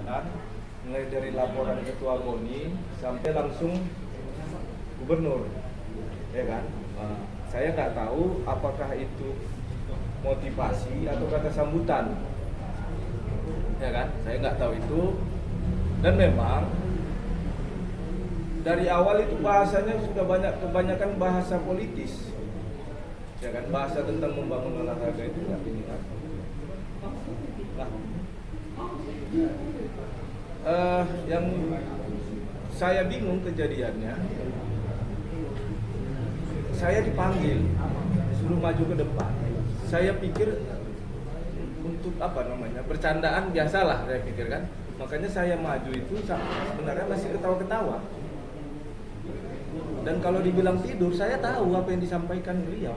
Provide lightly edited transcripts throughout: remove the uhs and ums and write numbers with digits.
berjalan mulai dari laporan ketua KONI sampai langsung gubernur, ya kan? Saya nggak tahu apakah itu motivasi atau kata sambutan, ya kan? Saya nggak tahu itu. Dan memang dari awal itu bahasanya sudah kebanyakan bahasa politis, ya kan? Bahasa tentang membangun olahraga itu nggak diminat. Nah, yang saya bingung kejadiannya, saya dipanggil suruh maju ke depan. Saya pikir untuk bercandaan biasalah, saya pikir kan. Makanya saya maju itu sebenarnya masih ketawa-ketawa. Dan kalau dibilang tidur, saya tahu apa yang disampaikan beliau,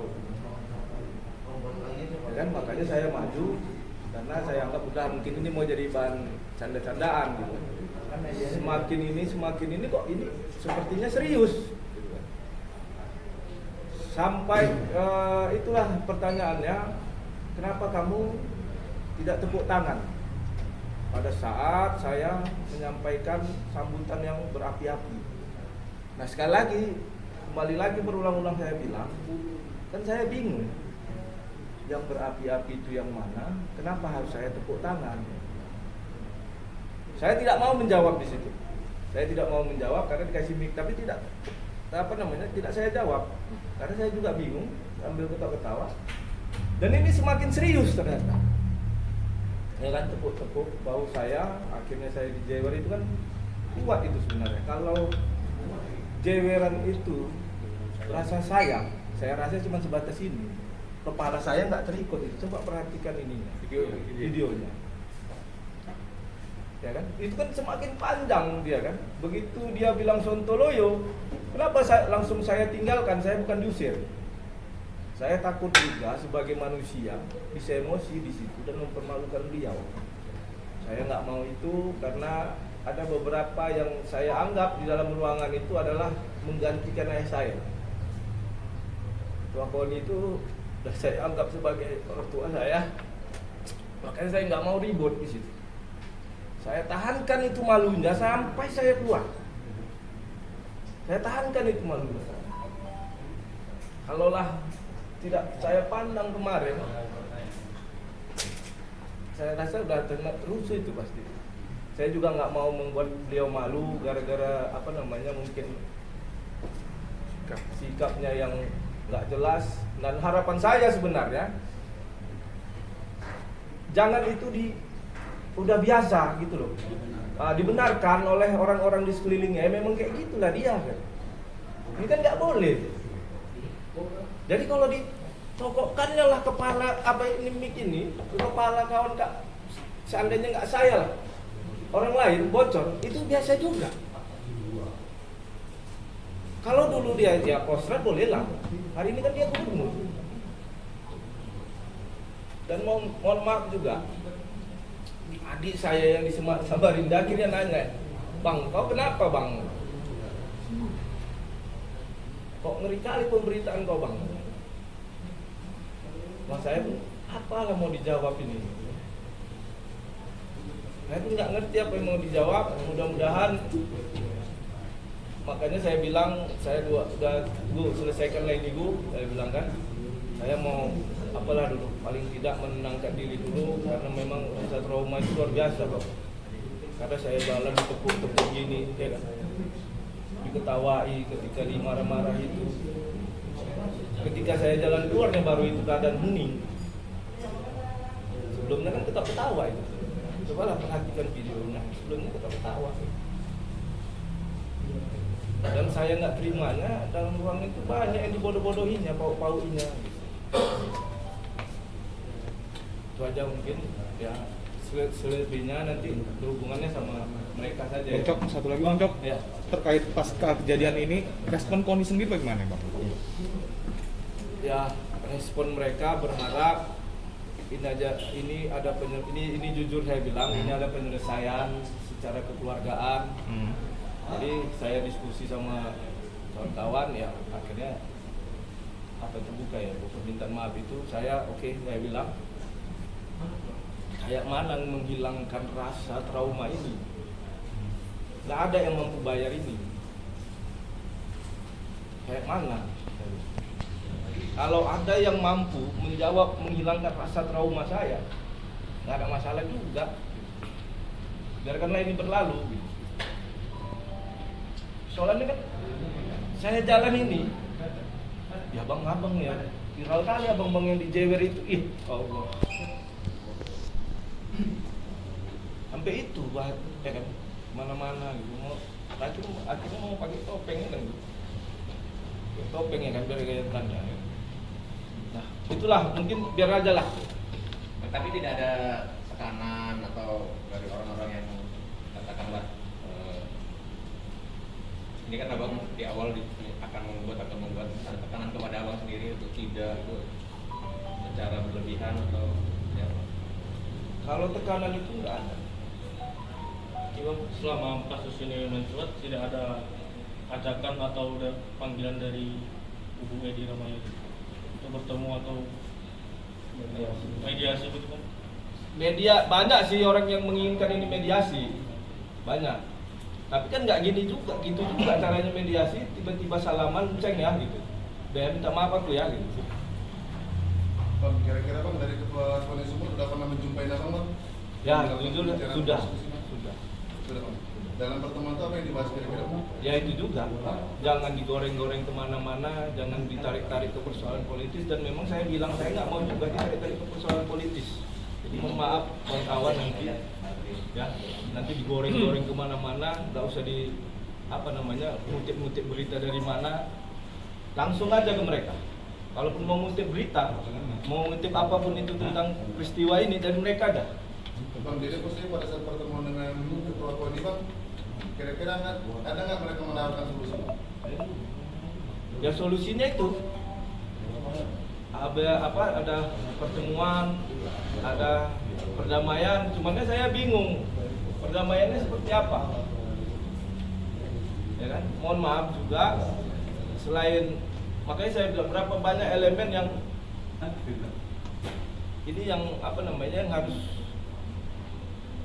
ya kan? Makanya saya maju karena saya anggap udah mungkin ini mau jadi bahan canda-candaan gitu. Semakin ini kok ini sepertinya serius. Sampai itulah pertanyaannya, kenapa kamu tidak tepuk tangan pada saat saya menyampaikan sambutan yang berapi-api? Nah, sekali lagi, kembali lagi berulang-ulang saya bilang, kan saya bingung. Yang berapi-api itu yang mana? Kenapa harus saya tepuk tangan? Saya tidak mau menjawab di situ. Saya tidak mau menjawab karena dikasih mic, tapi tidak saya jawab. Karena saya juga bingung, sambil ketawa-ketawa. Dan ini semakin serius ternyata. Ya kan, tepuk-tepuk bahu saya, akhirnya saya dijewer itu kan kuat itu sebenarnya. Kalau jeweran itu rasa sayang, saya rasa cuma sebatas ini. Kepala saya nggak terikut itu. Coba perhatikan ininya, videonya. Ya kan? Itu kan semakin panjang dia kan. Begitu dia bilang sontoloyo, kenapa langsung saya tinggalkan? Saya bukan diusir. Saya takut juga sebagai manusia bisa emosi di situ dan mempermalukan beliau. Saya nggak mau itu karena ada beberapa yang saya anggap di dalam ruangan itu adalah menggantikan ayah saya. Ketua KONI itu sudah saya anggap sebagai orang tua saya. Makanya saya nggak mau ribut di situ. Saya tahankan itu malunya sampai saya keluar. Saya tahankan itu malunya. Kalaulah tidak saya pandang kemarin, saya rasa sudah rusuh itu pasti. Saya juga nggak mau membuat beliau malu gara-gara mungkin sikapnya yang nggak jelas. Dan harapan saya sebenarnya jangan itu udah biasa gitu loh, dibenarkan oleh orang-orang di sekelilingnya. Memang kayak gitulah dia kan. Ini kan nggak boleh. Jadi kalau ditokokkannya lah kepala mic ini ke kepala kawan kak, seandainya nggak saya lah, orang lain bocor, itu biasa juga. Kalau dulu dia posrat boleh lah, hari ini kan dia gubernur. Dan mohon maaf juga, adik saya yang di Samarinda akhirnya nanya, "Bang, kau kenapa bang? Kok ngeri kali pemberitaan kau bang?" Mas saya pun apalah mau dijawab ini. Saya pun nggak ngerti apa yang mau dijawab. Mudah-mudahan, makanya saya bilang saya udah selesaikan lagi saya bilang kan, saya mau apalah dulu, paling tidak menenangkan diri dulu karena memang rasa trauma itu luar biasa kok. Karena saya jalan ditepuk-tepuk gini, ya kan, diketawai ketika marah-marah itu. Ketika saya jalan keluarnya baru itu keadaan hening. Sebelumnya kan ketawa itu. Cobalah perhatikan videonya. Sebelumnya ketawa. Dan saya nggak terimanya dalam ruang itu banyak yang dibodoh-bodohinya, pau-pauinya. Itu aja mungkin ya, selebihnya nanti berhubungannya sama mereka saja. Bang Cok, satu lagi Bang Cok, ya. Terkait pasca kejadian ini, respon KONI sendiri bagaimana Bang? Ya, respon mereka berharap ini ada ini jujur saya bilang, ini ada penyelesaian secara kekeluargaan. Jadi saya diskusi sama kawan-kawan, ya akhirnya terbuka ya, permintaan maaf itu saya saya bilang Kayak mana menghilangkan rasa trauma ini? Nggak ada yang mampu bayar ini. Kayak mana? Kalau ada yang mampu menjawab menghilangkan rasa trauma saya, nggak ada masalah juga. Biarkanlah ini berlalu. Soalnya kan saya jalan ini, ya abang-abang ya, viral kali abang-abang yang di Jewer itu, Allah. Sampai itu bah, ya kan, mana-mana gitu. Akhirnya mau pakai topeng kan gitu. Topeng ya kan biar kelihatannya. Nah, itulah mungkin biar aja lah. Tapi tidak ada tekanan atau dari orang-orang yang katakanlah ini kan abang di awal akan membuat ada tekanan kepada abang sendiri untuk tidak itu secara berlebihan atau ya. Kalau tekanan itu nggak ada. Selama kasus ini mencuat tidak ada ajakan atau udah panggilan dari Ibu Edi Rahmayadi untuk bertemu atau mediasi gitu kan? Media banyak sih orang yang menginginkan ini mediasi, banyak. Tapi kan nggak gini juga, gitu juga caranya mediasi. Tiba-tiba salaman, ceng ya gitu. Dia minta maaf aku ya gitu. Bang, kira-kira bang dari Ketua Koni Sumur sudah pernah menjumpai abang bang? Ya, Dalam itu pembicaraan sudah. proses ini? Sudah bang. Dalam pertemuan itu apa yang dibahas kira-kira bang? Ya itu juga, jangan digoreng-goreng kemana-mana, jangan ditarik-tarik ke persoalan politis. Dan memang saya bilang saya nggak mau juga ditarik-tarik ke persoalan politis. Jadi mohon maaf kawan-kawan nanti, ya nanti digoreng-goreng kemana-mana, nggak usah di ngutip-ngutip berita dari mana, langsung aja ke mereka. Kalaupun mau ngutip berita, mau ngutip apapun itu tentang peristiwa ini dari mereka ada. Bang, jadi posisi pada saat pertemuan dengan Ketua Koni bang, kira-kira ada nggak mereka menawarkan solusi bang? Ya solusinya itu ada pertemuan, ada perdamaian. Cuman saya bingung perdamaiannya seperti apa, ya kan? Mohon maaf juga, selain makanya saya bilang berapa banyak elemen yang ini yang yang harus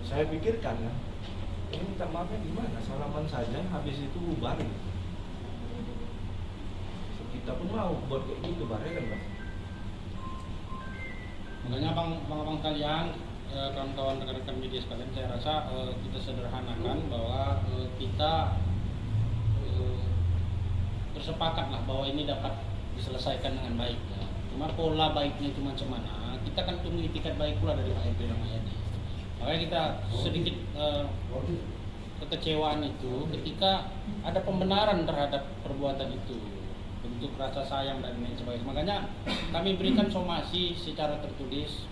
saya pikirkan ya. Ini minta maafnya gimana? Salaman saja, habis itu bubar. Kita pun mau buat kayak gitu, bareng kan, Bang? Makanya abang kalian, kawan-kawan rekan-rekan media sekalian, saya rasa kita sederhanakan bahwa kita bersepakatlah bahwa ini dapat diselesaikan dengan baik. Ya. Cuma pola baiknya itu macam mana? Kita kan tunggu itikat baik pula dari Pak Edi Rahmayadi. Makanya kita sedikit kekecewaan itu ketika ada pembenaran terhadap perbuatan itu, bentuk rasa sayang dan lain sebagainya. Makanya kami berikan somasi secara tertulis